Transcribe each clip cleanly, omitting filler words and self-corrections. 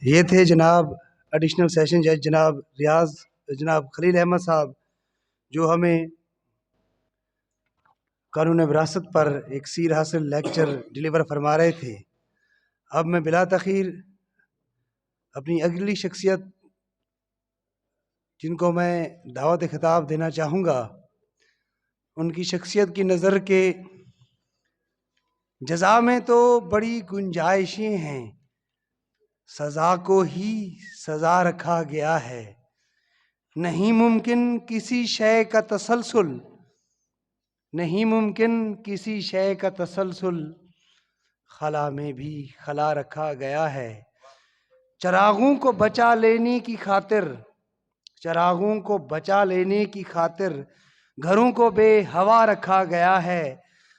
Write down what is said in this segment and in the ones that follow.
یہ تھے جناب ایڈیشنل سیشن جج جناب ریاض جناب خلیل احمد صاحب، جو ہمیں قانون وراثت پر ایک سیر حاصل لیکچر ڈیلیور فرما رہے تھے۔ اب میں بلا تاخیر اپنی اگلی شخصیت جن کو میں دعوت خطاب دینا چاہوں گا، ان کی شخصیت کی نظر کے جزا میں تو بڑی گنجائشیں ہیں، سزا کو ہی سزا رکھا گیا ہے، نہیں ممکن کسی شے کا تسلسل، نہیں ممکن کسی شے کا تسلسل، خلا میں بھی خلا رکھا گیا ہے، چراغوں کو بچا لینے کی خاطر، چراغوں کو بچا لینے کی خاطر گھروں کو بے ہوا رکھا گیا ہے،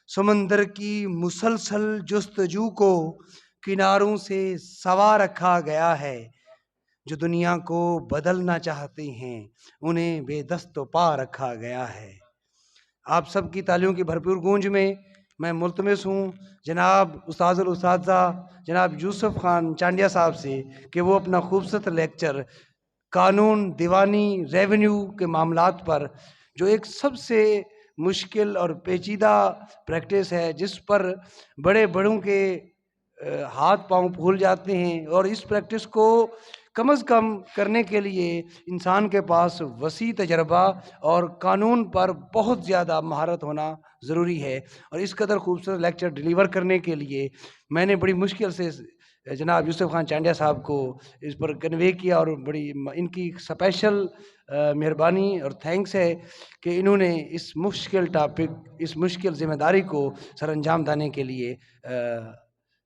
سمندر کی مسلسل جستجو کو کناروں سے سوا رکھا گیا ہے، جو دنیا کو بدلنا چاہتے ہیں انہیں بے دست و پا رکھا گیا ہے۔ آپ سب کی تالیوں کی بھرپور گونج میں میں ملتمس ہوں جناب استاذ الاساتذہ جناب یوسف خان چانڈیا صاحب سے کہ وہ اپنا خوبصورت لیکچر قانون، دیوانی، ریونیو کے معاملات پر، جو ایک سب سے مشکل اور پیچیدہ پریکٹس ہے، جس پر بڑے بڑوں کے ہاتھ پاؤں پھول جاتے ہیں، اور اس پریکٹس کو کم از کم کرنے کے لیے انسان کے پاس وسیع تجربہ اور قانون پر بہت زیادہ مہارت ہونا ضروری ہے، اور اس قدر خوبصورت لیکچر ڈیلیور کرنے کے لیے میں نے بڑی مشکل سے جناب یوسف خان چانڈیا صاحب کو اس پر کنوے کیا، اور بڑی ان کی اسپیشل مہربانی اور تھینکس ہے کہ انہوں نے اس مشکل ٹاپک، اس مشکل ذمہ داری کو سر انجام دینے کے لیے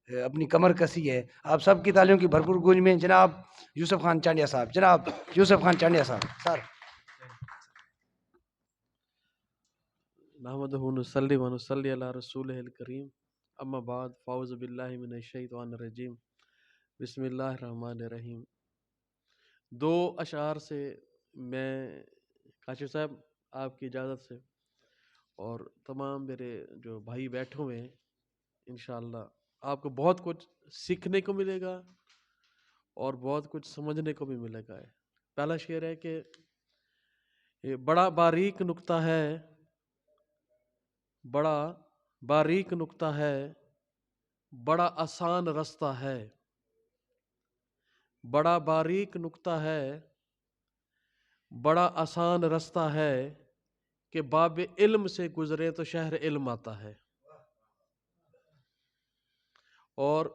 اپنی کمر کسی ہے۔ آپ سب کی تالیوں کی بھرپور گونج میں جناب یوسف خان چانڈیا صاحب، جناب یوسف خان چانڈیا صاحب سر۔ نحمدہ ونصلی ونصلی علی رسولہ الکریم، اما بعد، فاعوذ باللہ من الشیطان الرجیم، بسم اللہ الرحمن الرحیم۔ دو اشعار سے میں کاشف صاحب آپ کی اجازت سے اور تمام میرے جو بھائی بیٹھے ہوئے ہیں، انشاءاللہ آپ کو بہت کچھ سیکھنے کو ملے گا اور بہت کچھ سمجھنے کو بھی ملے گا۔ پہلا شعر ہے کہ یہ بڑا باریک نکتہ ہے، بڑا باریک نکتہ ہے، بڑا آسان رستہ ہے، بڑا باریک نکتہ ہے، بڑا آسان رستہ ہے، کہ باب علم سے گزرے تو شہر علم آتا ہے۔ اور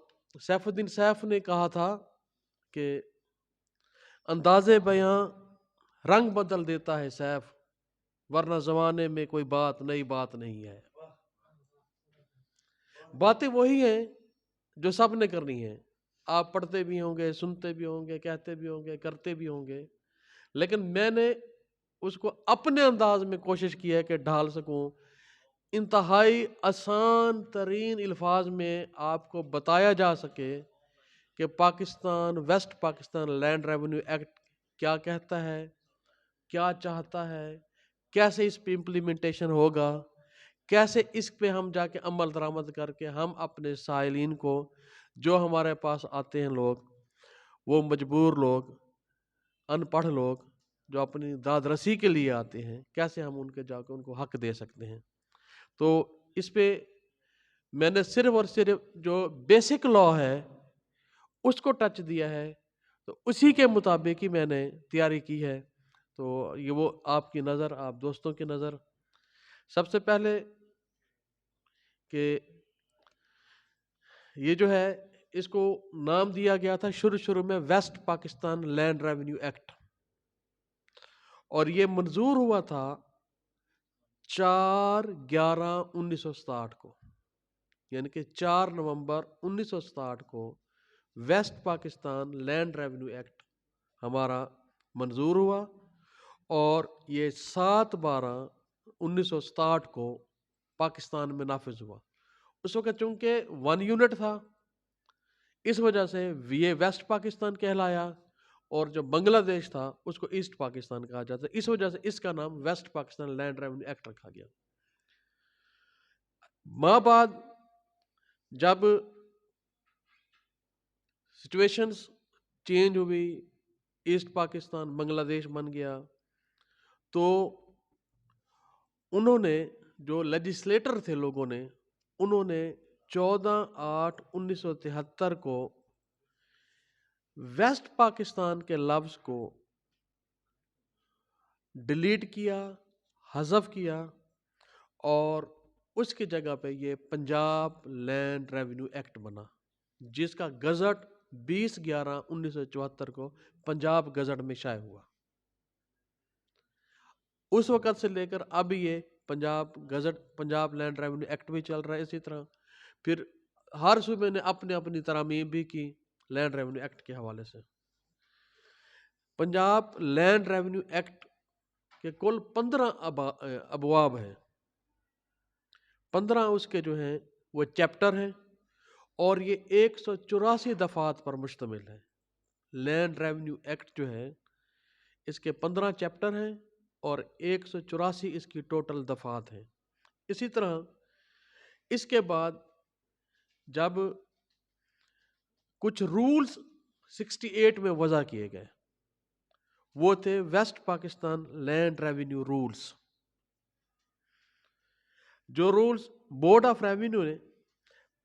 سیف الدین سیف نے کہا تھا کہ انداز بیاں رنگ بدل دیتا ہے سیف، ورنہ زمانے میں کوئی بات نئی بات نہیں ہے۔ باتیں وہی ہیں جو سب نے کرنی ہیں، آپ پڑھتے بھی ہوں گے، سنتے بھی ہوں گے، کہتے بھی ہوں گے، کرتے بھی ہوں گے، لیکن میں نے اس کو اپنے انداز میں کوشش کی ہے کہ ڈھال سکوں، انتہائی آسان ترین الفاظ میں آپ کو بتایا جا سکے کہ Pakistan, West Pakistan land revenue act کیا کہتا ہے، کیا چاہتا ہے، کیسے اس پہ امپلیمنٹیشن ہوگا، کیسے اس پہ ہم جا کے عمل درآمد کر کے ہم اپنے سائلین کو، جو ہمارے پاس آتے ہیں لوگ، وہ مجبور لوگ، ان پڑھ لوگ جو اپنی داد رسی کے لیے آتے ہیں، کیسے ہم ان کے جا کے ان کو حق دے سکتے ہیں۔ تو اس پہ میں نے صرف اور صرف جو بیسک لا ہے اس کو ٹچ دیا ہے، تو اسی کے مطابق ہی میں نے تیاری کی ہے۔ تو یہ وہ آپ کی نظر، آپ دوستوں کی نظر، سب سے پہلے کہ یہ جو ہے اس کو نام دیا گیا تھا شروع میں West Pakistan land revenue act, اور یہ منظور ہوا تھا 4/11/1967 کو، یعنی کہ 4 نومبر 1967 کو West Pakistan land revenue act ہمارا منظور ہوا، اور یہ 7/12/1967 کو پاکستان میں نافذ ہوا۔ اس وقت چونکہ 1 یونٹ تھا، اس وجہ سے یہ ویسٹ پاکستان کہلایا، اور جو بنگلہ دیش تھا اس کو ایسٹ پاکستان کہا جاتا ہے، اس وجہ سے اس کا نام West Pakistan land revenue act رکھا گیا۔ ماہ بعد جب سچویشنز چینج ہوئی، ایسٹ پاکستان بنگلہ دیش بن گیا، تو انہوں نے جو لیجسلیٹر تھے لوگوں نے، انہوں نے 14/8/1973 کو ویسٹ پاکستان کے لفظ کو ڈیلیٹ کیا، حذف کیا، اور اس کی جگہ پہ یہ پنجاب لینڈ ریونیو ایکٹ بنا، جس کا گزٹ 20/11/1974 کو پنجاب گزٹ میں شائع ہوا۔ اس وقت سے لے کر اب یہ Punjab gazette, Punjab land revenue act بھی چل رہا ہے۔ اسی طرح پھر ہر صوبے نے اپنی اپنی ترامیم بھی کی لینڈ ریونیو ایکٹ کے حوالے سے۔ پنجاب لینڈ ریونیو ایکٹ کے کل 15 ابواب ہیں، 15 اس کے جو ہیں وہ چیپٹر ہیں، اور یہ 184 دفعات پر مشتمل ہے۔ لینڈ ریونیو ایکٹ جو ہے اس کے 15 چیپٹر ہیں اور 184 اس کی ٹوٹل دفعات ہیں۔ اسی طرح اس کے بعد جب کچھ رولز 68 میں وضع کیے گئے، وہ تھے West Pakistan land revenue rules. جو رولز بورڈ آف ریونیو نے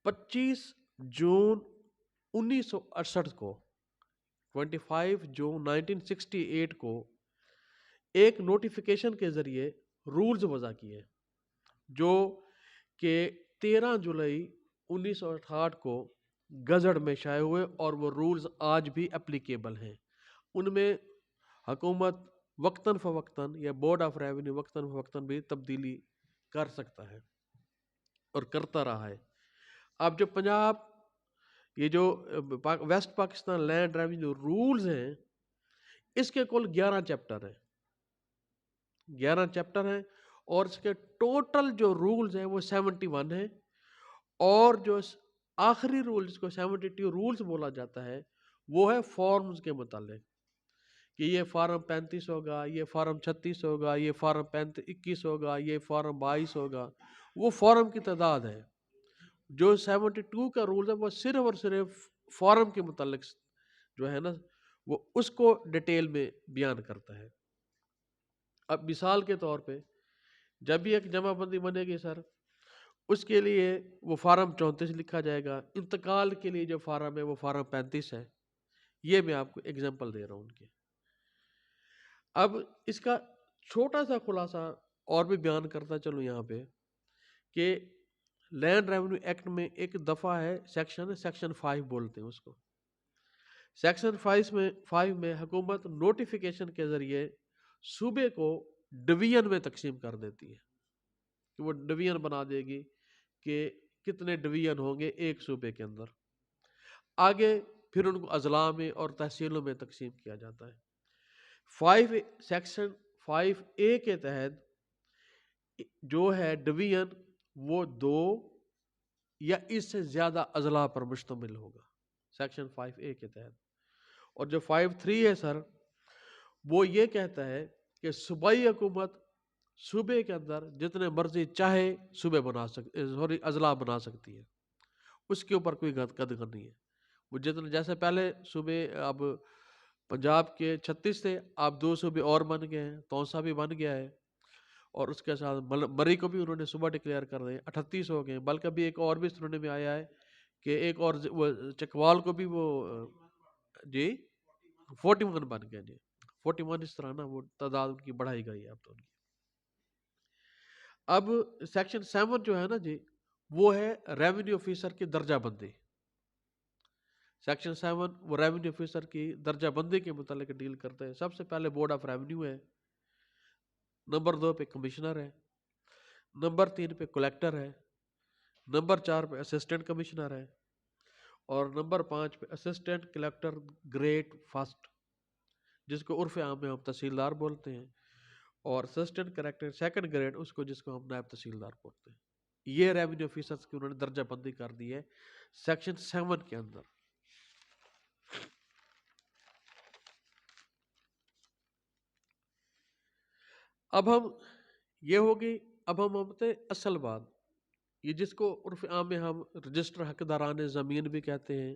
25 جون 1968 کو 25 جون 1968 کو ایک نوٹیفیکیشن کے ذریعے رولز وضع کیے، جو کہ 13 جولائی 1968 کو گزٹ میں شائع ہوئے، اور وہ رولز آج بھی اپلیکیبل ہیں۔ ان میں حکومت وقتاً فوقتاً یا بورڈ آف ریونیو وقتاً فوقتاً بھی تبدیلی کر سکتا ہے اور کرتا رہا ہے۔ اب جو پنجاب، یہ جو West Pakistan land revenue rules ہیں، اس کے کل 11 چیپٹر ہیں، 11 چیپٹر ہیں، اور اس کے ٹوٹل جو رولز ہیں وہ 71 ہیں، اور جو آخری رول جس کو 72 رولز بولا جاتا ہے وہ ہے فارمز کے متعلق، کہ یہ فارم 35 ہوگا، یہ فارم 36 ہوگا، یہ فارم 21 ہوگا، یہ فارم 22 ہوگا۔ وہ فارم کی تعداد ہے۔ جو 72 کا رول ہے وہ صرف اور صرف فارم کے متعلق جو ہے نا وہ اس کو ڈیٹیل میں بیان کرتا ہے۔ اب مثال کے طور پہ جب بھی ایک جمع بندی بنے گی سر، اس کے لیے وہ فارم 34 لکھا جائے گا۔ انتقال کے لیے جو فارم ہے وہ فارم 35 ہے۔ یہ میں آپ کو ایگزامپل دے رہا ہوں ان کے۔ اب اس کا چھوٹا سا خلاصہ اور بھی بیان کرتا چلوں یہاں پہ، کہ لینڈ ریونیو ایکٹ میں ایک دفعہ ہے، سیکشن 5 بولتے ہیں اس کو۔ سیکشن 5 میں حکومت نوٹیفیکیشن کے ذریعے صوبے کو ڈویژن میں تقسیم کر دیتی ہے، کہ وہ ڈویژن بنا دے گی کہ کتنے ڈویژن ہوں گے ایک صوبے کے اندر۔ آگے پھر ان کو اضلاع میں اور تحصیلوں میں تقسیم کیا جاتا ہے۔ سیکشن 5A کے تحت جو ہے ڈویژن وہ 2 یا اس سے زیادہ اضلاع پر مشتمل ہوگا، سیکشن 5A کے تحت۔ اور جو 5.3 ہے سر، وہ یہ کہتا ہے کہ صوبائی حکومت صوبے کے اندر جتنے مرضی چاہے اضلاع بنا سکتی ہے، اس کے اوپر کوئی قدغن نہیں ہے۔ وہ جتنے، جیسے پہلے صوبے اب پنجاب کے 36 تھے، اب 2 صوبے اور بن گئے ہیں، تونسا بھی بن گیا ہے، اور اس کے ساتھ مری کو بھی انہوں نے صوبہ ڈکلیئر کر دیں، 38 ہو گئے، بلکہ بھی ایک اور بھی سننے میں آیا ہے کہ ایک اور چکوال کو بھی وہ جی 41 بن گیا، جی 41 اس طرح نا وہ تعداد ان کی بڑھائی گئی ہے اب تو ان کی۔ اب سیکشن 7 جو ہے نا جی، وہ ہے ریونیو آفیسر کی درجہ بندی۔ سیکشن 7 وہ ریونیو آفیسر کی درجہ بندی کے متعلق ڈیل کرتے ہیں۔ سب سے پہلے بورڈ آف ریونیو ہے، نمبر 2 پہ کمشنر ہے، نمبر 3 پہ کلیکٹر ہے، نمبر 4 پہ اسسٹنٹ کمشنر ہے، اور نمبر 5 پہ اسسٹنٹ کلیکٹر گریڈ فرسٹ، جس کو عرف عام میں ہم تحصیلدار بولتے ہیں، اور اسسٹنٹ کلیکٹر سیکنڈ گریڈ، اس کو جس کو ہم نائب تحصیلدار بولتے ہیں۔ یہ ریونیو آفیسرز کی انہوں نے درجہ بندی کر دی ہے سیکشن 7 کے اندر۔ اب ہم یہ ہوگی، اب ہم ہوتے اصل بات، یہ جس کو عرف عام میں ہم رجسٹر حقداران زمین بھی کہتے ہیں،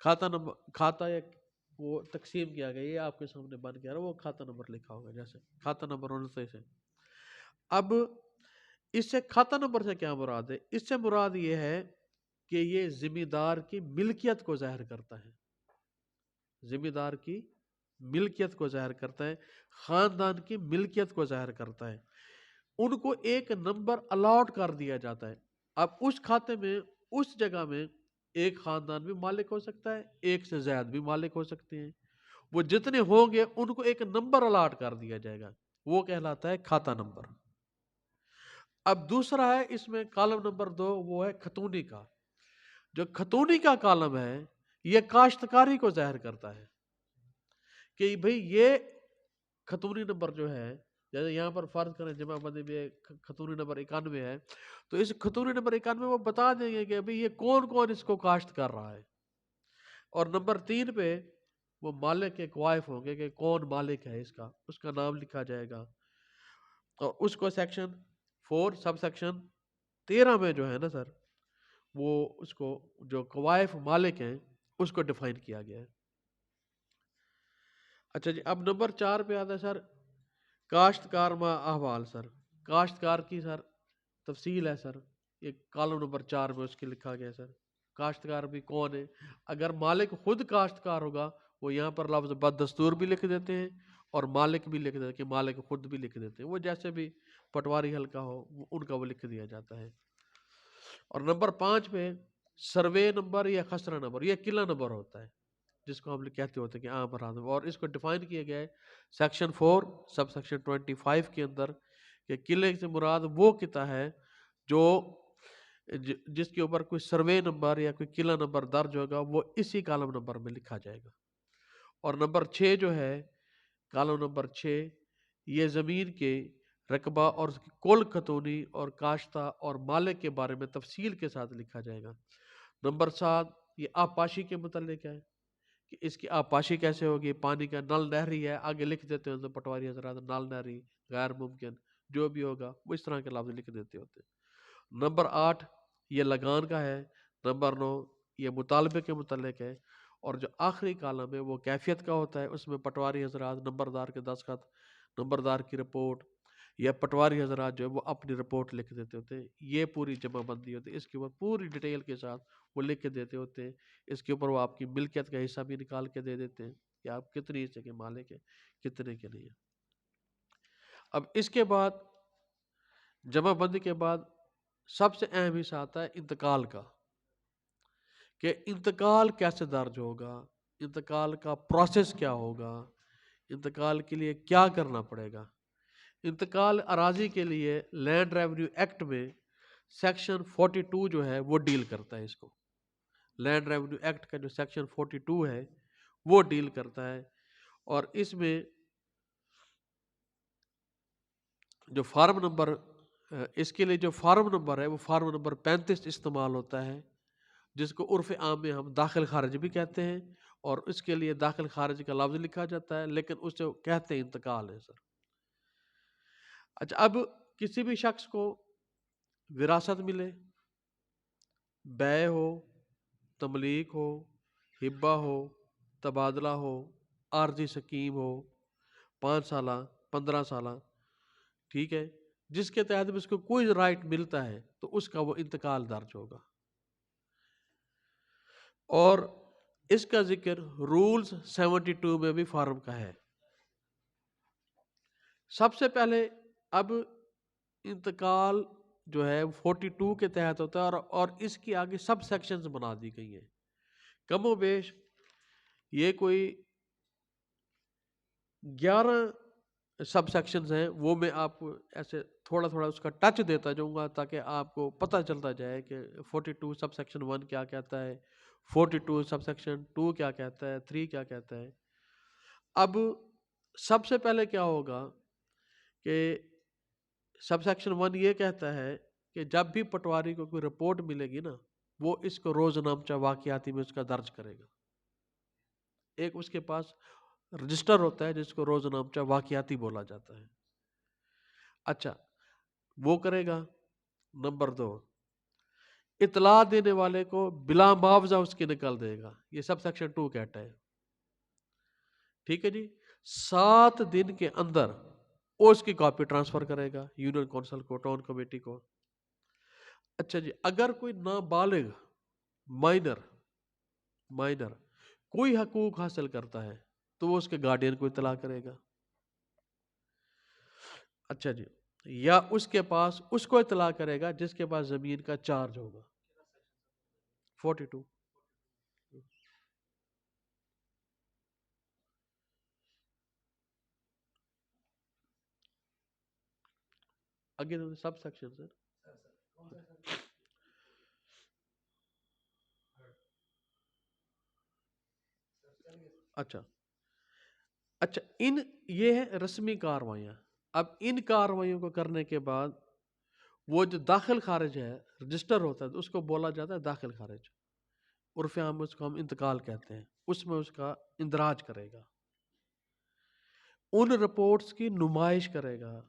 کھاتا یا وہ تقسیم کیا گیا، یہ آپ کے سامنے بن گیا، وہ کھاتا نمبر لکھا ہوگا، جیسے کھاتا نمبر 29 ہے۔ اب اس سے کھاتا نمبر سے کیا مراد ہے؟ اس سے مراد یہ ہے کہ یہ ذمہ دار کی ملکیت کو ظاہر کرتا ہے، ذمہ دار کی ملکیت کو ظاہر کرتا ہے، خاندان کی ملکیت کو ظاہر کرتا ہے۔ ان کو ایک نمبر الاٹ کر دیا جاتا ہے۔ اب اس کھاتے میں، اس جگہ میں ایک خاندان بھی مالک ہو سکتا ہے، ایک سے زیادہ بھی مالک ہو سکتے ہیں، وہ جتنے ہوں گے ان کو ایک نمبر الاٹ کر دیا جائے گا، وہ کہلاتا ہے کھاتا نمبر۔ اب دوسرا ہے اس میں کالم نمبر 2، وہ ہے کھتونی کا۔ جو کھتونی کا کالم ہے یہ کاشتکاری کو ظاہر کرتا ہے کہ بھئی یہ کھتونی نمبر جو ہے، جیسے یہاں پر فرض کریں جمع بندی میں کھتونی نمبر 91 ہے، تو اس کھتونی نمبر 91 وہ بتا دیں گے کہ ابھی یہ کون کون اس کو کاشت کر رہا ہے، اور نمبر 3 پہ وہ مالک کے کوائف ہوں گے کہ کون مالک ہے اس کا نام لکھا جائے گا، اور اس کو سیکشن 4 سب سیکشن 13 میں جو ہے نا سر، وہ اس کو جو کوائف مالک ہیں اس کو ڈیفائن کیا گیا ہے۔ اچھا جی، اب نمبر 4 پہ آتا ہے سر کاشتکار ما احوال۔ سر کاشتکار کی سر تفصیل ہے سر، یہ کالم نمبر 4 میں اس کے لکھا گیا ہے سر، کاشتکار بھی کون ہے۔ اگر مالک خود کاشتکار ہوگا وہ یہاں پر لفظ بد دستور بھی لکھ دیتے ہیں اور مالک بھی لکھ دیتے ہیں کہ مالک خود بھی لکھ دیتے ہیں، وہ جیسے بھی پٹواری حلقہ ہو ان کا وہ لکھ دیا جاتا ہے۔ اور نمبر 5 پہ سروے نمبر یا خسرہ نمبر، یہ قلعہ نمبر ہوتا ہے جس کو ہم کہتے ہوتے ہیں کہ عام مراد، اور اس کو ڈیفائن کیا گیا ہے سیکشن 4 سب سیکشن 25 کے اندر کہ قلعے سے مراد وہ قطعہ ہے جو جس کے اوپر کوئی سروے نمبر یا کوئی قلعہ نمبر درج ہوگا وہ اسی کالم نمبر میں لکھا جائے گا۔ اور نمبر 6 جو ہے کالم نمبر 6، یہ زمین کے رقبہ اور اس کی کل کھتونی اور کاشتہ اور مالک کے بارے میں تفصیل کے ساتھ لکھا جائے گا۔ نمبر 7 یہ آبپاشی کے متعلق ہے کہ اس کی آبپاشی کیسے ہوگی، پانی کا نل نہری ہے، آگے لکھ دیتے ہیں پٹواری حضرات، نل نہری غیر ممکن جو بھی ہوگا وہ اس طرح کے لفظ لکھ دیتے ہوتے ہیں۔ نمبر 8 یہ لگان کا ہے۔ نمبر 9 یہ مطالبے کے متعلق ہے، اور جو آخری کالم ہے وہ کیفیت کا ہوتا ہے، اس میں پٹواری حضرات نمبردار کے دستخط، نمبردار کی رپورٹ یا پٹواری حضرات جو ہے وہ اپنی رپورٹ لکھ دیتے ہوتے ہیں، یہ پوری جمع بندی ہوتی ہے، اس کے اوپر پوری ڈیٹیل کے ساتھ وہ لکھ کے دیتے ہوتے ہیں، اس کے اوپر وہ آپ کی ملکیت کا حصہ بھی نکال کے دے دیتے ہیں کہ آپ کتنی حصے کے مالک ہیں کتنے کے نہیں ہیں۔ اب اس کے بعد جمع بندی کے بعد سب سے اہم حصہ آتا ہے انتقال کا، کہ انتقال کیسے درج ہوگا، انتقال کا پروسیس کیا ہوگا، انتقال کے لیے کیا کرنا پڑے گا۔ انتقال اراضی کے لیے لینڈ ریونیو ایکٹ میں سیکشن 42 جو ہے وہ ڈیل کرتا ہے، اس کو لینڈ ریونیو ایکٹ کا جو سیکشن 42 ہے وہ ڈیل کرتا ہے، اور اس میں جو فارم نمبر، اس کے لیے جو فارم نمبر ہے وہ فارم نمبر 35 استعمال ہوتا ہے، جس کو عرف عام میں ہم داخل خارج بھی کہتے ہیں، اور اس کے لیے داخل خارج کا لفظ لکھا جاتا ہے، لیکن اسے کہتے ہیں انتقال ہے سر۔ اچھا، اب کسی بھی شخص کو وراثت ملے، بیع ہو، تملیک ہو، ہبہ ہو، تبادلہ ہو، عارضی سکیم ہو، 5 سالہ 15 سالہ، ٹھیک ہے، جس کے تحت اس کو کوئی رائٹ ملتا ہے تو اس کا وہ انتقال درج ہوگا، اور اس کا ذکر رولز 72 میں بھی فارم کا ہے۔ سب سے پہلے اب انتقال جو ہے 42 کے تحت ہوتا ہے، اور اس کی آگے سب سیکشنز بنا دی گئی ہیں، کم و بیش یہ کوئی 11 سب سیکشنز ہیں، وہ میں آپ کو ایسے تھوڑا تھوڑا اس کا ٹچ دیتا جاؤں گا تاکہ آپ کو پتہ چلتا جائے کہ 42 سب سیکشن 1 کیا کہتا ہے، 42 سب سیکشن 2 کیا کہتا ہے، 3 کیا کہتا ہے۔ اب سب سے پہلے کیا ہوگا کہ سب سیکشن 1 یہ کہتا ہے کہ جب بھی پٹواری کو کوئی رپورٹ ملے گی نا، وہ اس کو روز نامچہ واقعاتی میں اس کا درج کرے گا۔ ایک اس کے پاس رجسٹر ہوتا ہے جس کو روز نامچہ واقعاتی بولا جاتا ہے۔ اچھا، وہ کرے گا۔ نمبر 2 اطلاع دینے والے کو بلا معاوضہ اس کی نکل دے گا، یہ سب سیکشن 2 کہتا ہے. ٹھیک ہے جی. 7 دن کے اندر وہ اس کی کاپی ٹرانسفر کرے گا یونین کونسل کو، ٹاؤن کمیٹی کو. اچھا جی، اگر کوئی نابالغ مائنر کوئی حقوق حاصل کرتا ہے تو وہ اس کے گارڈین کو اطلاع کرے گا. اچھا جی، یا اس کے پاس اس کو اطلاع کرے گا جس کے پاس زمین کا چارج ہوگا. 42. اگین سب سیکشن سر. اچھا یہ ہے رسمی کاروائیاں. اب ان کاروائیوں کو کرنے کے بعد وہ جو داخل خارج ہے رجسٹر ہوتا ہے اس کو بولا جاتا ہے داخل خارج، عرف عام اس کو ہم انتقال کہتے ہیں. اس میں اس کا اندراج کرے گا، ان رپورٹس کی نمائش کرے گا،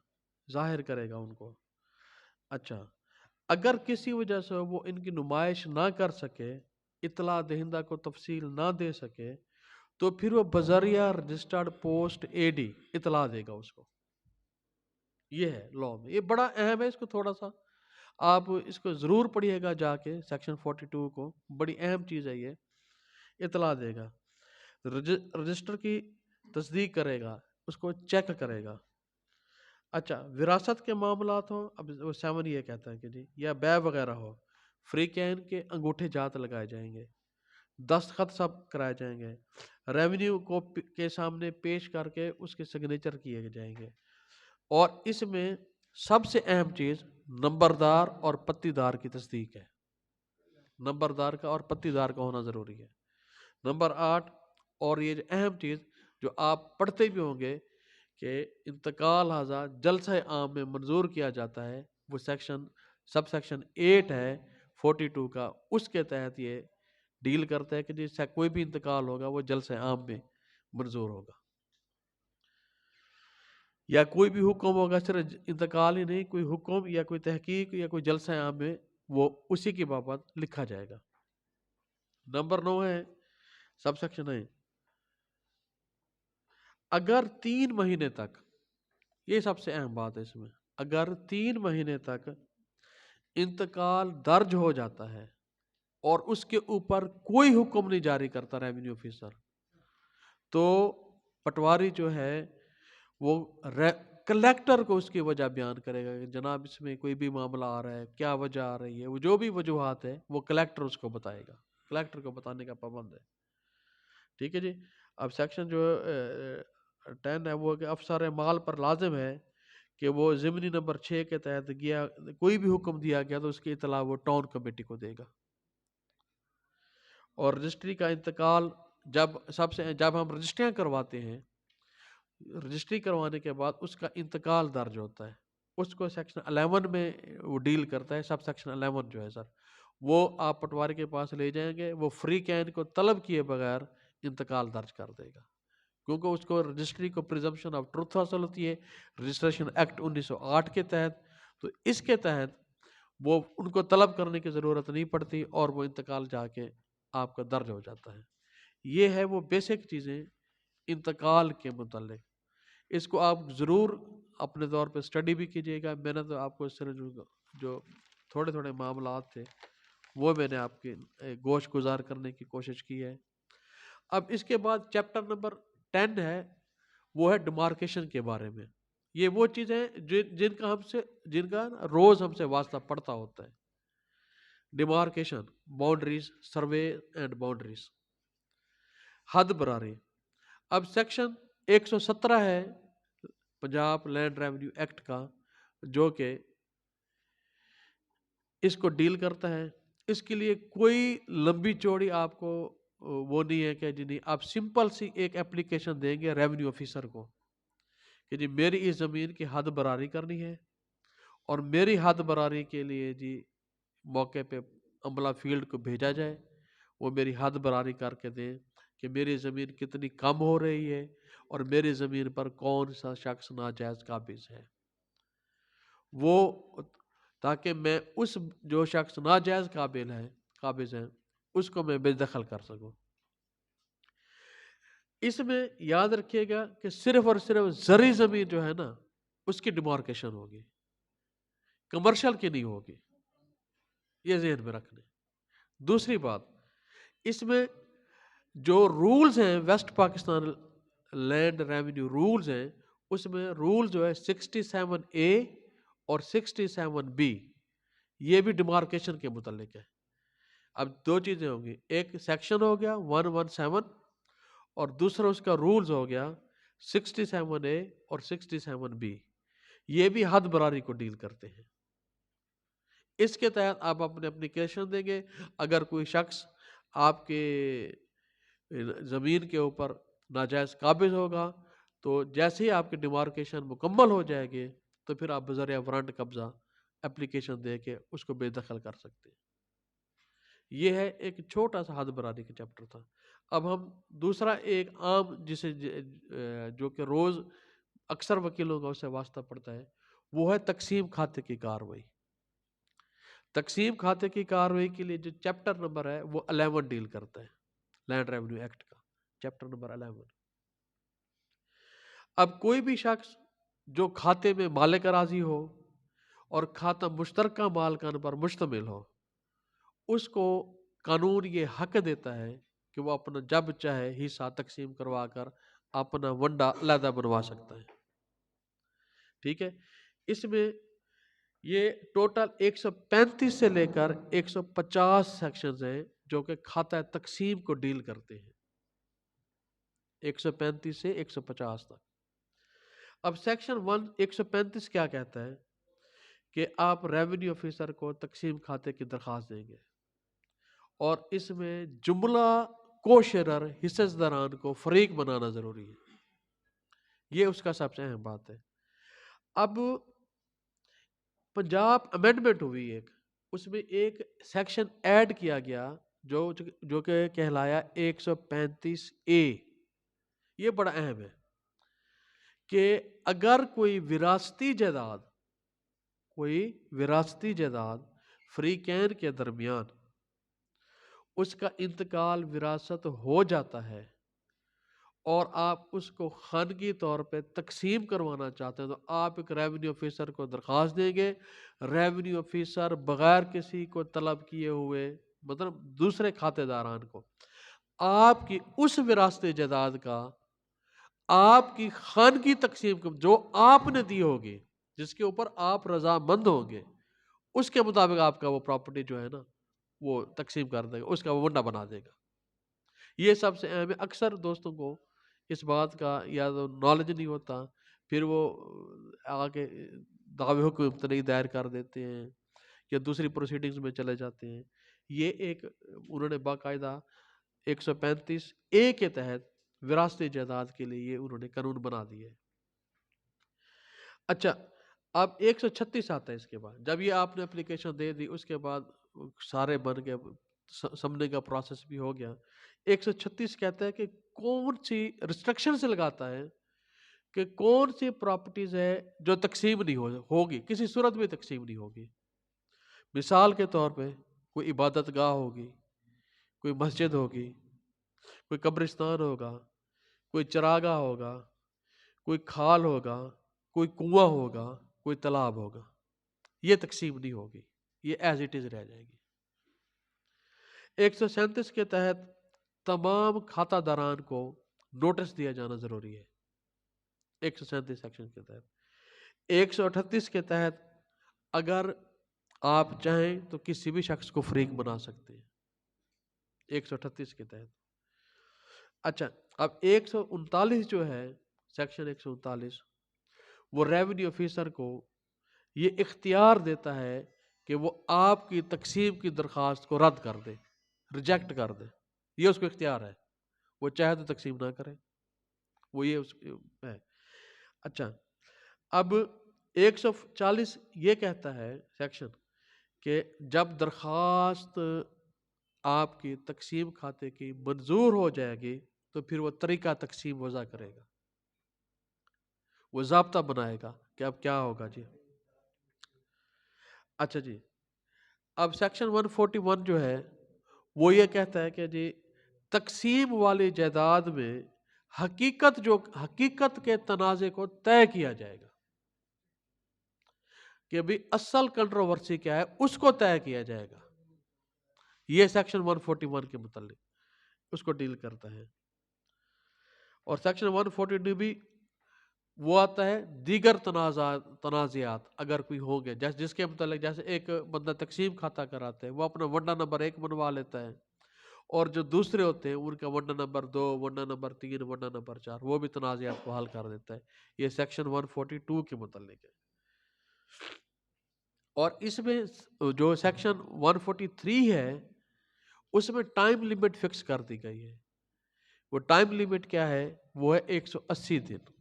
ظاہر کرے گا ان کو. اچھا، اگر کسی وجہ سے وہ ان کی نمائش نہ کر سکے، اطلاع دہندہ کو تفصیل نہ دے سکے، تو پھر وہ بذریعہ رجسٹرڈ پوسٹ اے ڈی اطلاع دے گا اس کو. یہ ہے لا میں، یہ بڑا اہم ہے، اس کو تھوڑا سا آپ اس کو ضرور پڑھیے گا جا کے سیکشن 42 کو، بڑی اہم چیز ہے. یہ اطلاع دے گا، رجسٹر کی تصدیق کرے گا، اس کو چیک کرے گا. اچھا، وراثت کے معاملات ہوں، اب وہ 7 یہ کہتا ہے کہ جی یا بے وغیرہ ہو، فری کین کے انگوٹھے جات لگائے جائیں گے، دستخط سب کرائے جائیں گے، ریونیو کو کے سامنے پیش کر کے اس کے سگنیچر کیے جائیں گے. اور اس میں سب سے اہم چیز نمبردار اور پتی دار کی تصدیق ہے. نمبردار کا اور پتی دار کا ہونا ضروری ہے. نمبر 8، اور یہ اہم چیز جو آپ پڑھتے بھی ہوں گے کہ انتقال ہذا جلسہ عام میں منظور کیا جاتا ہے، وہ سب سیکشن 8 ہے 42 کا، اس کے تحت یہ ڈیل کرتا ہے کہ جس سے کوئی بھی انتقال ہوگا وہ جلسہ عام میں منظور ہوگا. یا کوئی بھی حکم ہوگا، صرف انتقال ہی نہیں، کوئی حکم یا کوئی تحقیق یا کوئی جلسہ عام میں وہ اسی کی بابت لکھا جائے گا. نمبر 9 ہے سب سیکشن ہے، اگر 3 مہینے تک، یہ سب سے اہم بات ہے اس میں، اگر 3 مہینے تک انتقال درج ہو جاتا ہے اور اس کے اوپر کوئی حکم نہیں جاری کرتا ریونیو آفیسر، تو پٹواری جو ہے وہ کلیکٹر کو اس کی وجہ بیان کرے گا کہ جناب اس میں کوئی بھی معاملہ آ رہا ہے، کیا وجہ آ رہی ہے، وہ جو بھی وجوہات ہے وہ کلیکٹر اس کو بتائے گا، کلیکٹر کو بتانے کا پابند ہے. ٹھیک ہے جی. اب سیکشن جو 10 ہے وہ کہ افسر مال پر لازم ہے کہ وہ ضمنی نمبر 6 کے تحت کوئی بھی حکم دیا گیا تو اس کی اطلاع وہ ٹاؤن کمیٹی کو دے گا. اور رجسٹری کا انتقال جب ہم رجسٹریاں کرواتے ہیں، رجسٹری کروانے کے بعد اس کا انتقال درج ہوتا ہے، اس کو سیکشن 11 میں وہ ڈیل کرتا ہے. سب سیکشن 11 جو ہے سر، وہ آپ پٹواری کے پاس لے جائیں گے، وہ فری کین کو طلب کیے بغیر انتقال درج کر دے گا، کیونکہ اس کو رجسٹری کو پریزمپشن آف ٹروتھ حاصل ہوتی ہے رجسٹریشن ایکٹ 1908 کے تحت. تو اس کے تحت وہ ان کو طلب کرنے کی ضرورت نہیں پڑتی اور وہ انتقال جا کے آپ کا درج ہو جاتا ہے. یہ ہے وہ بیسک چیزیں انتقال کے متعلق. اس کو آپ ضرور اپنے طور پہ اسٹڈی بھی کیجیے گا. میں نے تو آپ کو اس طرح جو تھوڑے تھوڑے معاملات تھے وہ میں نے آپ کے گوش گزار کرنے کی کوشش کی ہے. اب اس کے بعد چیپٹر نمبر 10 ہے، وہ ہے ڈیمارکیشن کے بارے میں. یہ وہ چیزیں جن کا روز ہم سے واسطہ پڑتا ہوتا ہے. Demarcation, boundaries, survey and boundaries, حد براری. اب سیکشن 117 ہے پنجاب لینڈ ریونیو ایکٹ کا، جو کہ اس کو ڈیل کرتا ہے. اس کے لیے کوئی لمبی چوڑی آپ کو وہ نہیں ہے کہ جی آپ سمپل سی ایک اپلیکیشن دیں گے ریونیو آفیسر کو کہ جی میری اس زمین کی حد براری کرنی ہے، اور میری حد براری کے لیے جی موقع پہ عملہ فیلڈ کو بھیجا جائے، وہ میری حد براری کر کے دیں کہ میری زمین کتنی کم ہو رہی ہے اور میری زمین پر کون سا شخص ناجائز قابض ہے. وہ تاکہ میں اس جو شخص ناجائز قابض ہیں اس کو میں بے دخل کر سکوں۔ اس میں یاد رکھیے گا کہ صرف اور صرف زرعی زمین جو ہے نا اس کی ڈیمارکیشن ہوگی، کمرشل کی نہیں ہوگی، یہ ذہن میں رکھنے۔ دوسری بات، اس میں جو رولز ہیں west Pakistan land revenue rules ہیں، اس میں رول جو ہے 67A اور 67B یہ بھی ڈیمارکیشن کے متعلق ہے۔ اب دو چیزیں ہوں گی، ایک سیکشن ہو گیا 117 اور دوسرا اس کا رولز ہو گیا 67A اور 67B، یہ بھی حد براری کو ڈیل کرتے ہیں۔ اس کے تحت آپ اپنے اپلیکیشن دیں گے، اگر کوئی شخص آپ کے زمین کے اوپر ناجائز قابض ہوگا تو جیسے ہی آپ کی ڈیمارکیشن مکمل ہو جائے گی تو پھر آپ بذریعہ وارنٹ قبضہ اپلیکیشن دے کے اس کو بے دخل کر سکتے ہیں۔ یہ ہے ایک چھوٹا سا حد براری کا چیپٹر تھا۔ اب ہم دوسرا ایک عام جسے جو کہ روز اکثر وکیلوں کا اس سے واسطہ پڑتا ہے، وہ ہے تقسیم کھاتے کی کارروائی۔ تقسیم کھاتے کی کارروائی کے لیے جو چیپٹر نمبر ہے وہ 11 ڈیل کرتا ہے، لینڈ ریونیو ایکٹ کا چیپٹر نمبر 11۔ اب کوئی بھی شخص جو کھاتے میں مالک اراضی ہو اور کھاتا مشترکہ مالکان پر مشتمل ہو، اس کو قانون یہ حق دیتا ہے کہ وہ اپنا جب چاہے حصہ تقسیم کروا کر اپنا ونڈا علیحدہ بنوا سکتا ہے۔ ٹھیک ہے، اس میں یہ ٹوٹل 135 سے لے کر 150 سیکشنز ہیں جو کہ کھاتہ تقسیم کو ڈیل کرتے ہیں، 135 سے 150 تک۔ اب سیکشن 135 کیا کہتا ہے کہ آپ ریونیو آفیسر کو تقسیم کھاتے کی درخواست دیں گے، اور اس میں جملہ کوشرر حصص داران کو فریق بنانا ضروری ہے، یہ اس کا سب سے اہم بات ہے۔ اب پنجاب امینڈمنٹ ہوئی ایک، اس میں ایک سیکشن ایڈ کیا گیا جو کہ کہلایا 135A، یہ بڑا اہم ہے کہ اگر کوئی وراثتی جائیداد فریقین کے درمیان اس کا انتقال وراثت ہو جاتا ہے اور آپ اس کو خانگی طور پہ تقسیم کروانا چاہتے ہیں تو آپ ایک ریونیو آفیسر کو درخواست دیں گے۔ ریونیو آفیسر بغیر کسی کو طلب کیے ہوئے، مطلب دوسرے کھاتے داران کو، آپ کی اس وراثتی جائیداد کا آپ کی خانگی تقسیم جو آپ نے دی ہوگی، جس کے اوپر آپ رضامند ہوں گے، اس کے مطابق آپ کا وہ پراپرٹی جو ہے نا وہ تقسیم کر دے گا، اس کا وہ ونڈا بنا دے گا۔ یہ سب سے اہم ہے۔ اکثر دوستوں کو اس بات کا یا تو نالج نہیں ہوتا، پھر وہ آگے دعوی حکم دائر کر دیتے ہیں یا دوسری پروسیڈنگز میں چلے جاتے ہیں۔ یہ ایک انہوں نے باقاعدہ 135A کے تحت وراثتی جائیداد کے لیے یہ انہوں نے قانون بنا دیا ہے۔ اچھا، اب 136 آتا ہے اس کے بعد، جب یہ آپ نے اپلیکیشن دے دی اس کے بعد سارے بن کے سمنے کا پروسیس بھی ہو گیا۔ 136 کہتا ہے کہ کون سی ریسٹرکشن سے لگاتا ہے کہ کون سی پراپرٹیز ہے جو تقسیم نہیں ہوگی، کسی صورت میں تقسیم نہیں ہوگی۔ مثال کے طور پہ کوئی عبادت گاہ ہوگی، کوئی مسجد ہوگی، کوئی قبرستان ہوگا، کوئی چراگاہ ہوگا، کوئی کھال ہوگا، کوئی کنواں ہوگا، کوئی تالاب ہوگا، یہ تقسیم نہیں ہوگی، یہ ایز اٹ از رہ جائے گی۔ 137 کے تحت تمام کھاتہ داران کو نوٹس دیا جانا ضروری ہے، 137 سیکشن کے تحت۔ 138 کے تحت اگر آپ چاہیں تو کسی بھی شخص کو فریق بنا سکتے ہیں، 138 کے تحت۔ اچھا، اب 139 جو ہے سیکشن 139، وہ ریونیو آفیسر کو یہ اختیار دیتا ہے کہ وہ آپ کی تقسیم کی درخواست کو رد کر دے، ریجیکٹ کر دے، یہ اس کو اختیار ہے، وہ چاہے تو تقسیم نہ کرے، وہ یہ اس ہے۔ اچھا، اب 140 یہ کہتا ہے سیکشن کہ جب درخواست آپ کی تقسیم کھاتے کی منظور ہو جائے گی تو پھر وہ طریقہ تقسیم وضع کرے گا، وہ ضابطہ بنائے گا کہ اب کیا ہوگا۔ جی اچھا جی، اب سیکشن 141 جو ہے وہ یہ کہتا ہے کہ جی تقسیم والی جائیداد میں حقیقت کے تنازع کو طے کیا جائے گا کہ بھی اصل کنٹروورسی کیا ہے اس کو طے کیا جائے گا. یہ سیکشن 141 کے متعلق اس کو ڈیل کرتا ہے. اور سیکشن 142 بھی وہ آتا ہے دیگر تنازعات اگر کوئی ہوں گے، جس کے متعلق جیسے ایک بندہ تقسیم کھاتا کراتے ہیں وہ اپنا ونڈا نمبر 1 بنوا لیتا ہے اور جو دوسرے ہوتے ہیں ان کا ونڈا نمبر 2، ونڈا نمبر 3، ونڈا نمبر 4 وہ بھی تنازعات کو حل کر دیتا ہے. یہ سیکشن 142 کے متعلق ہے. اور اس میں جو سیکشن 143 ہے اس میں ٹائم لیمٹ فکس کر دی گئی ہے. وہ ٹائم لیمٹ کیا ہے؟ وہ ہے 180 دن.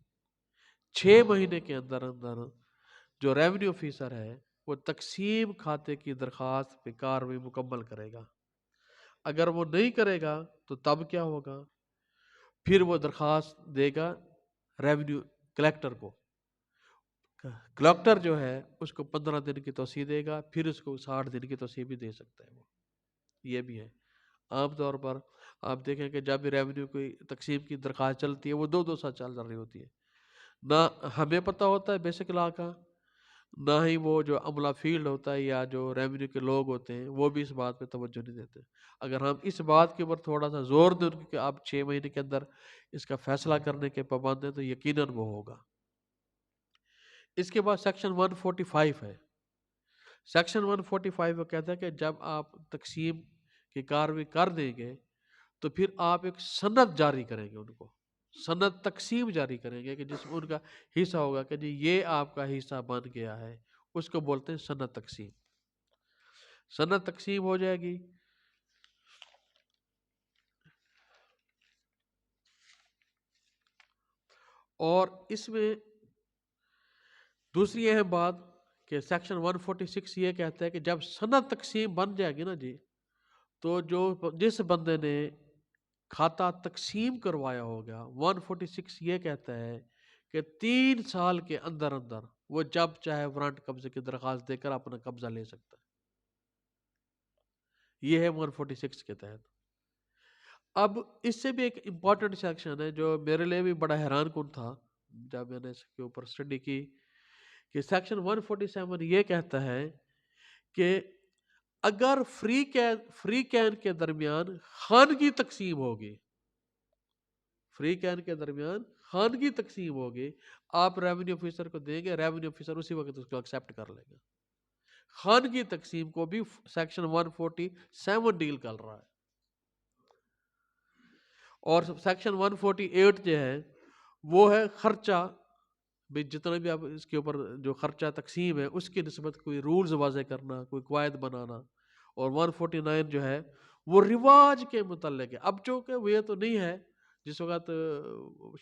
6 مہینے کے اندر اندر جو ریونیو آفیسر ہے وہ تقسیم کھاتے کی درخواست پہ کارروائی مکمل کرے گا. اگر وہ نہیں کرے گا تو تب کیا ہوگا؟ پھر وہ درخواست دے گا ریونیو کلیکٹر کو. کلیکٹر جو ہے اس کو 15 دن کی توسیع دے گا، پھر اس کو 60 دن کی توسیع بھی دے سکتا ہے. وہ یہ بھی ہے. عام طور پر آپ دیکھیں کہ جب بھی ریونیو کوئی تقسیم کی درخواست چلتی ہے وہ 2 سال چل رہی ہوتی ہے. نہ ہمیں پتہ ہوتا ہے بیسک لا کا، نہ ہی وہ جو عملہ فیلڈ ہوتا ہے یا جو ریونیو کے لوگ ہوتے ہیں وہ بھی اس بات پہ توجہ نہیں دیتے. اگر ہم اس بات کے اوپر تھوڑا سا زور دیں کہ آپ 6 مہینے کے اندر اس کا فیصلہ کرنے کے پابند ہیں تو یقیناً وہ ہوگا. اس کے بعد سیکشن 145 ہے. سیکشن 145 وہ کہتا ہے کہ جب آپ تقسیم کی کارروائی کر دیں گے تو پھر آپ ایک سند جاری کریں گے، ان کو سند تقسیم جاری کریں گے کہ جس میں ان کا حصہ ہوگا کہ جی یہ آپ کا حصہ بن گیا ہے. اس کو بولتے ہیں سند تقسیم. سند تقسیم ہو جائے گی. اور اس میں دوسری اہم بات کہ سیکشن 146 یہ کہتا ہے کہ جب سند تقسیم بن جائے گی نا جی تو جس بندے نے کھاتا تقسیم کروایا ہوگا 146 یہ کہتا ہے کہ 3 سال کے اندر اندر وہ جب چاہے وارنٹ قبضے کی درخواست دے کر اپنا قبضہ لے سکتا ہے. یہ ہے 146 کے تحت. اب اس سے بھی ایک امپورٹنٹ سیکشن ہے جو میرے لیے بھی بڑا حیران کن تھا جب میں نے اس کے اوپر اسٹڈی کی کہ سیکشن 147 یہ کہتا ہے کہ اگر فری کین کے درمیان خانگی تقسیم ہوگی، فری کین کے درمیان خانگی تقسیم ہوگی، آپ ریونیو آفیسر کو دیں گے، ریونیو آفیسر اسی وقت اس کو ایکسیپٹ کر لے گا. خانگی تقسیم کو بھی سیکشن 147 ڈیل کر رہا ہے. اور سیکشن 148 جو ہے وہ ہے خرچہ بھی جتنا بھی آپ اس کے اوپر جو خرچہ تقسیم ہے اس کی نسبت کوئی رولز واضح کرنا، کوئی قواعد بنانا. اور 149 جو ہے وہ رواج کے متعلق ہے. اب چونکہ وہ یہ تو نہیں ہے جس وقت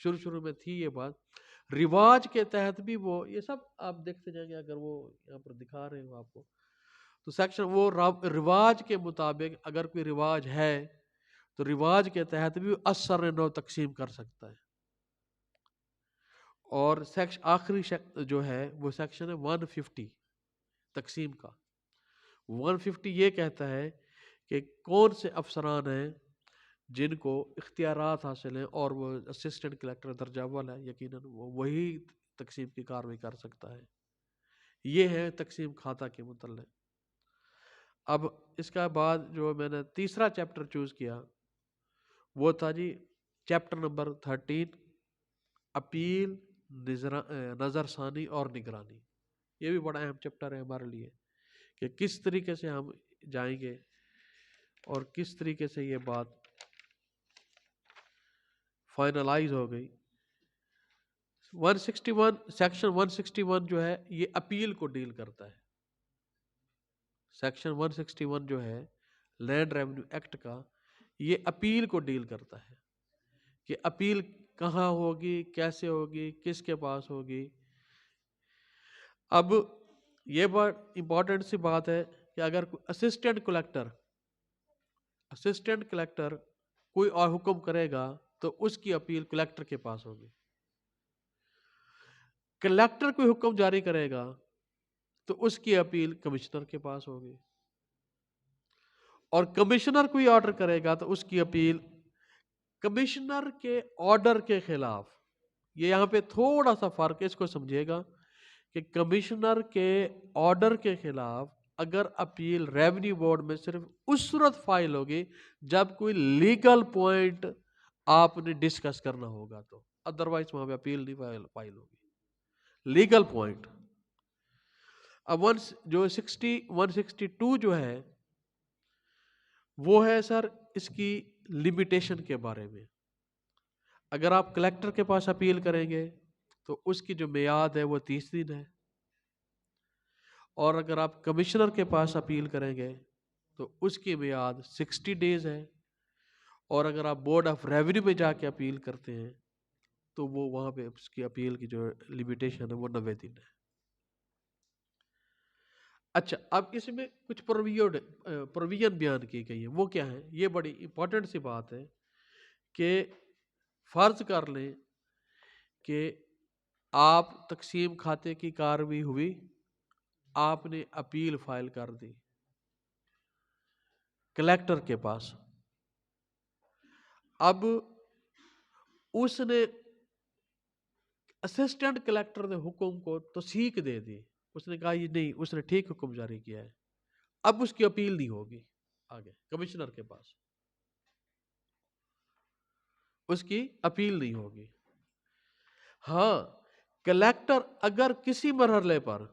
شروع میں تھی یہ بات، رواج کے تحت بھی وہ یہ سب آپ دیکھتے جائیں گے اگر وہ یہاں پر دکھا رہے ہوں آپ کو تو سیکشن وہ رواج کے مطابق اگر کوئی رواج ہے تو رواج کے تحت بھی اثر نو تقسیم کر سکتا ہے. اور آخری جو ہے وہ سیکشن ہے 150 تقسیم کا. 150 یہ کہتا ہے کہ کون سے افسران ہیں جن کو اختیارات حاصل ہیں اور وہ اسسٹنٹ کلیکٹر درجہ اول ہے، یقیناً وہی تقسیم کی کارروائی کر سکتا ہے. یہ ہے تقسیم کھاتا کے متعلق. اب اس کا بعد جو میں نے تیسرا چیپٹر چوز کیا وہ تھا جی چیپٹر نمبر 13 اپیل، نظر ثانی اور نگرانی. یہ بھی بڑا اہم چیپٹر ہے ہمارے لیے کہ کس طریقے سے ہم جائیں گے اور کس طریقے سے یہ بات فائنلائز ہو گئی. 161 سیکشن 161 جو ہے یہ اپیل کو ڈیل کرتا ہے. سیکشن 161 جو ہے لینڈ ریونیو ایکٹ کا یہ اپیل کو ڈیل کرتا ہے کہ اپیل کہاں ہوگی، کیسے ہوگی، کس کے پاس ہوگی. اب یہ بات امپورٹنٹ سی بات ہے کہ اگر اسسٹنٹ کلیکٹر کوئی اور حکم کرے گا تو اس کی اپیل کلیکٹر کے پاس ہوگی. کلیکٹر کوئی حکم جاری کرے گا تو اس کی اپیل کمشنر کے پاس ہوگی، اور کمشنر کوئی آرڈر کرے گا تو اس کی اپیل کمشنر کے آرڈر کے خلاف. یہ یہاں پہ تھوڑا سا فرق ہے، اس کو سمجھے گا کہ کمشنر کے آرڈر کے خلاف اگر اپیل ریونیو بورڈ میں صرف اس صورت فائل ہوگی جب کوئی لیگل پوائنٹ آپ نے ڈسکس کرنا ہوگا، تو ادروائز وہاں پہ اپیل نہیں فائل ہوگی. Legal point. اب جو 162 جو ہے وہ ہے سر اس کی لمیٹیشن کے بارے میں. اگر آپ کلیکٹر کے پاس اپیل کریں گے تو اس کی جو میعاد ہے وہ 30 دن ہے، اور اگر آپ کمشنر کے پاس اپیل کریں گے تو اس کی میعاد 60 ڈیز ہے، اور اگر آپ بورڈ آف ریونیو میں جا کے اپیل کرتے ہیں تو وہ وہاں پہ اس کی اپیل کی جو لمیٹیشن ہے وہ 90 دن ہے. اچھا، اب اس میں کچھ پروویژن بیان کی گئی ہے، وہ کیا ہے؟ یہ بڑی امپورٹنٹ سی بات ہے کہ فرض کر لیں کہ آپ تقسیم کھاتے کی کارروائی ہوئی، آپ نے اپیل فائل کر دی کلیکٹر کے پاس. اب اس نے اسسٹنٹ کلیکٹر نے حکم کو تصحیح دے دی، اس نے کہا یہ نہیں، اس نے ٹھیک حکم جاری کیا ہے، اب اس کی اپیل نہیں ہوگی آگے کمشنر کے پاس، اس کی اپیل نہیں ہوگی. ہاں، کلیکٹر اگر کسی مرحلے پر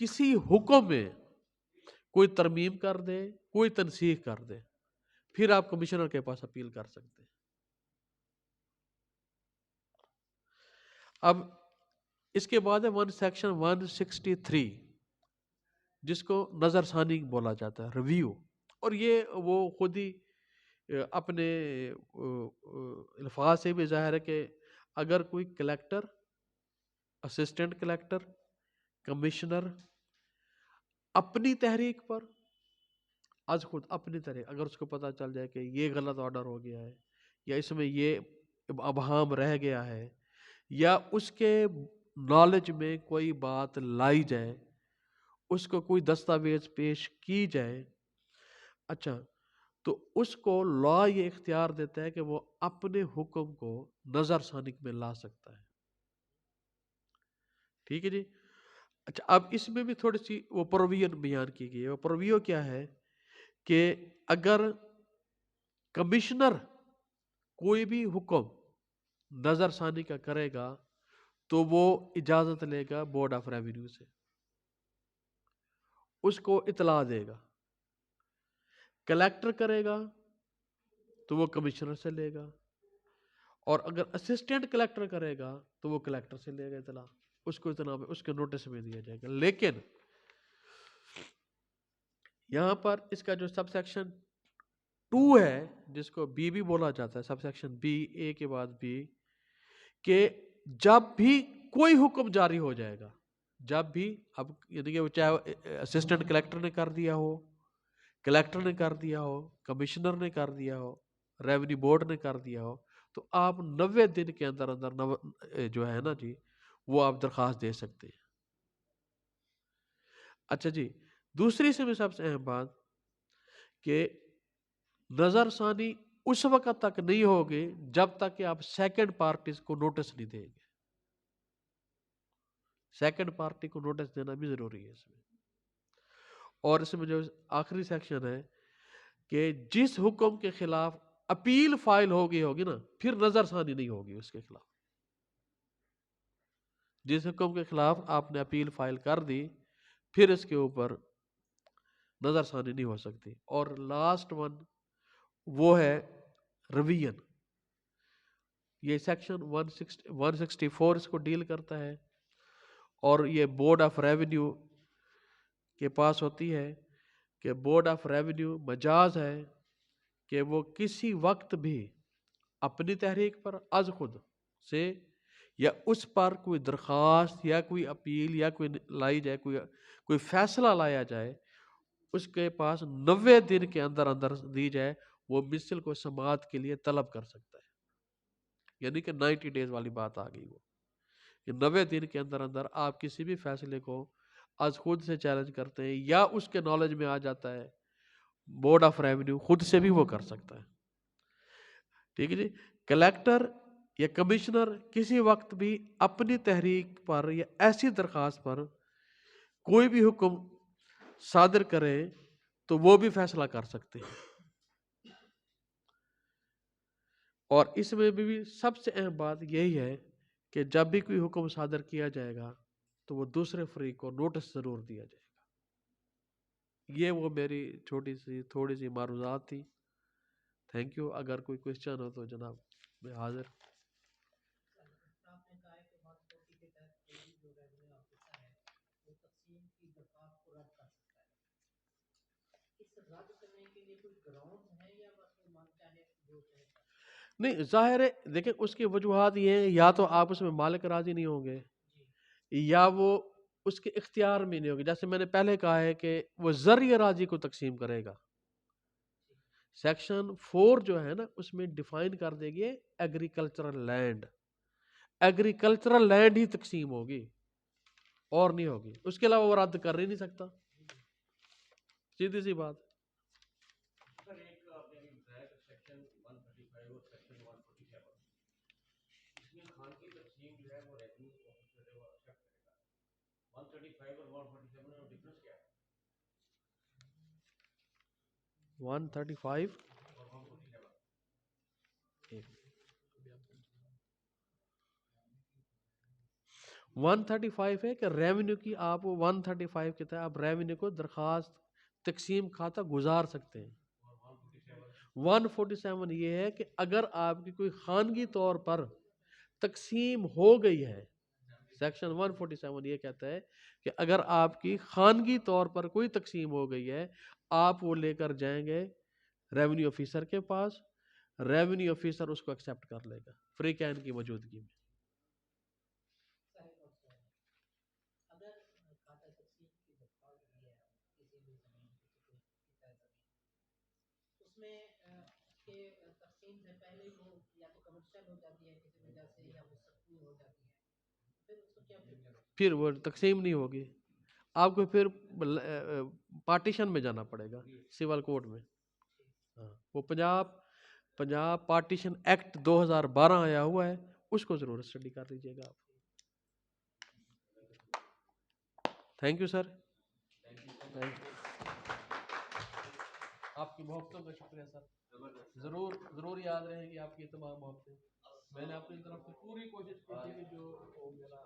کسی حکم میں کوئی ترمیم کر دے، کوئی تنسیخ کر دے، پھر آپ کمشنر کے پاس اپیل کر سکتے ہیں. اب اس کے بعد ہے سیکشن 163 جس کو نظر ثانی بولا جاتا ہے، ریویو. اور یہ وہ خود ہی اپنے الفاظ سے بھی ظاہر ہے کہ اگر کوئی کلیکٹر، اسسٹنٹ کلیکٹر، کمشنر اپنی تحریک پر از خود اپنی تحریک اگر اس کو پتہ چل جائے کہ یہ غلط آرڈر ہو گیا ہے یا اس میں یہ ابہام رہ گیا ہے یا اس کے نالج میں کوئی بات لائی جائے، اس کو کوئی دستاویز پیش کی جائے، اچھا، تو اس کو لا یہ اختیار دیتا ہے کہ وہ اپنے حکم کو نظر ثانی میں لا سکتا ہے. ٹھیک ہے جی. اچھا، اب اس میں بھی تھوڑی سی وہ پروویژن بیان کی گئی ہے. وہ پروویژن کیا ہے کہ اگر کمشنر کوئی بھی حکم نظر ثانی کا کرے گا تو وہ اجازت لے گا بورڈ آف ریونیو سے، اس کو اطلاع دے گا. کلیکٹر کرے گا تو وہ کمشنر سے لے گا، اور اگر اسسٹنٹ کلیکٹر کرے گا تو وہ کلیکٹر سے لے گا اطلاع، اس کو اطلاع میں اس کے نوٹس میں دیا جائے گا. لیکن یہاں پر اس کا جو سب سیکشن 2 ہے جس کو بی بھی بولا جاتا ہے، سب سیکشن بی، اے کے بعد بی، کہ جب بھی کوئی حکم جاری ہو جائے گا، جب بھی، اب یعنی کہ چاہے اسسٹنٹ کلیکٹر نے کر دیا ہو، کلیکٹر نے کر دیا ہو، کمشنر نے کر دیا ہو، ریونیو بورڈ نے کر دیا ہو، تو آپ 90 دن کے اندر جو ہے نا جی وہ آپ درخواست دے سکتے ہیں. اچھا جی، دوسری سے بھی سب سے اہم بات کہ نظر ثانی اس وقت تک نہیں ہوگی جب تک کہ آپ سیکنڈ پارٹیز کو نوٹس نہیں دیں گے. سیکنڈ پارٹی کو نوٹس دینا بھی ضروری ہے اس میں. اور اس میں جو آخری سیکشن ہے کہ جس حکم کے خلاف اپیل فائل ہوگی نا، پھر نظر ثانی نہیں ہوگی اس کے خلاف. جس حکم کے خلاف آپ نے اپیل فائل کر دی پھر اس کے اوپر نظر ثانی نہیں ہو سکتی. اور لاسٹ ون وہ ہے ریویژن. یہ سیکشن 164 اس کو ڈیل کرتا ہے، اور یہ بورڈ آف ریونیو کے پاس ہوتی ہے کہ بورڈ آف ریونیو مجاز ہے کہ وہ کسی وقت بھی اپنی تحریک پر از خود سے یا اس پر کوئی درخواست یا کوئی اپیل یا کوئی لائی جائے، کوئی فیصلہ لایا جائے، اس کے پاس 90 دن کے اندر اندر دی جائے، وہ مثل کو سماعت کے لیے طلب کر سکتا ہے. یعنی کہ 90 ڈیز والی بات آ گئی، وہ کہ 90 دن کے اندر اندر آپ کسی بھی فیصلے کو آج خود سے چیلنج کرتے ہیں یا اس کے نالج میں آ جاتا ہے بورڈ آف ریونیو خود سے بھی وہ کر سکتا ہے. ٹھیک ہے جی. کلیکٹر یا کمشنر کسی وقت بھی اپنی تحریک پر یا ایسی درخواست پر کوئی بھی حکم صادر کرے تو وہ بھی فیصلہ کر سکتے ہیں. اور اس میں بھی سب سے اہم بات یہی ہے کہ جب بھی کوئی حکم صادر کیا جائے گا تو وہ دوسرے فریق کو نوٹس ضرور دیا جائے گا. یہ وہ میری چھوٹی سی تھوڑی سی معروضات تھی. Thank you. اگر کوئی کوشچن ہو تو جناب میں حاضر. آپ نے کہا ہے کہ 140 کے تحت کوئی بھی جو ریونیو آفیسر ہے وہ تقسیم کی درخواست کو رد کر سکتا ہے. اس رد کرنے کے لیے کوئی گراؤنڈ ہے یا بس وہ من چاہے جو چاہے کر؟ نہیں ظاہر ہے دیکھیں اس کی وجوہات یہ ہیں یا تو آپ اس میں مالک راضی نہیں ہوں گے یا وہ اس کے اختیار میں نہیں ہوگی. جیسے میں نے پہلے کہا ہے کہ وہ زرعی اراضی کو تقسیم کرے گا. سیکشن 4 جو ہے نا اس میں ڈیفائن کر دے گی ایگریکلچرل لینڈ. ایگریکلچرل لینڈ ہی تقسیم ہوگی اور نہیں ہوگی. اس کے علاوہ وہ رد کر ہی نہیں سکتا. سیدھی سی بات. سر ایک آپ نے بتایا کہ سیکشن 135 اور سیکشن 147 اس میں خان کی تقسیم جو ہے وہ ریونیو آفیسر ہے وہ ایکسیپٹ کرے گا. 135 اور 147 میں ڈفرنس کیا ہے؟ 135 اور 147 135 ہے کہ ریونیو کی آپ 135 کے تحت آپ ریونیو کو درخواست تقسیم کھاتا گزار سکتے ہیں. 147 یہ ہے کہ اگر آپ کی کوئی خانگی طور پر تقسیم ہو گئی ہے. سیکشن 147 یہ کہتا ہے کہ اگر آپ کی خانگی طور پر کوئی تقسیم ہو گئی ہے آپ وہ لے کر جائیں گے ریونیو آفیسر کے پاس. ریونیو آفیسر اس کو ایکسیپٹ کر لے گا فری کین کی موجودگی میں. اگر کھاتا تقسیم کی درخواست دی ہے کسی بھی زمین کسی زمین اس میں کہ تقسیم سے پہلے وہ یا تو کمرشل ہو جاتی ہے کسی وجہ سے یا وہ سختی ہو جاتی ہے پھر اس کو کیا پھر وہ تقسیم نہیں ہوگی. آپ کو پھر پارٹیشن میں جانا پڑے گا سول کورٹ میں. ہاں وہ پنجاب پارٹیشن ایکٹ 2012 آیا ہوا ہے اس کو ضرور اسٹڈی کر لیجیے گا آپ. Thank you sir. آپ کی محبتوں کا شکریہ سر. ضرور یاد رہے گی آپ کی تمام محبتیں. میں نے اپنی طرف سے پوری کوشش کی تھی کہ جو میرا